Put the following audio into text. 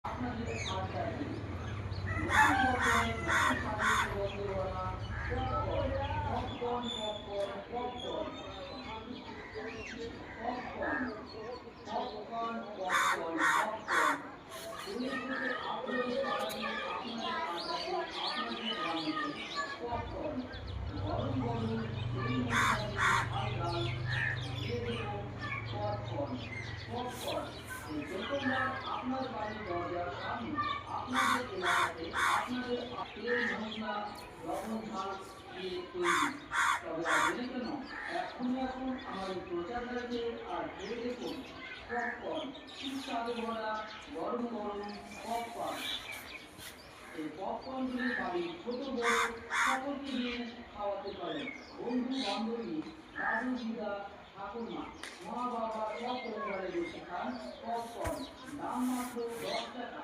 আপনাদের আড্ডায় নতুন বছরের নতুন স্বাদের সুগন্ধে ভরা popcorn popcorn popcorn popcorn popcorn popcorn popcorn popcorn দেশ থেকে আপনাদের পাড়াতে আপনাদের আড্ডাতে আপনাদের গ্রামেতে পপকর্ন গরম গরম তেল মশলা দিয়ে ঝাল ঝাল দিয়ে দেখুন পপকর্ন পপকর্ন এই প্রথমবার আপনার বাড়ির দরজার সামনে আপনাদের এলাকাতে আপনাদের তেল মশলা লবণ ঝাল দিয়ে তৈরি। তবে আর দেরি কেন, এখনই এখন আমাদের প্রচারকারীতে আর খেয়ে দেখুন পপকর্ন সুস্বাদে ভরা গরম গরম পপকর্ন। এই পপকর্নগুলি বাড়ির ছোট বড় সকলকে নিয়ে খাওয়াতে পারেন। বন্ধু বান্ধবী দাদু দিদা ঠাকুরমা মা বাবা সব পরিবারে বসে খান পপকর্ন। দাম মাত্র 10 টাকা।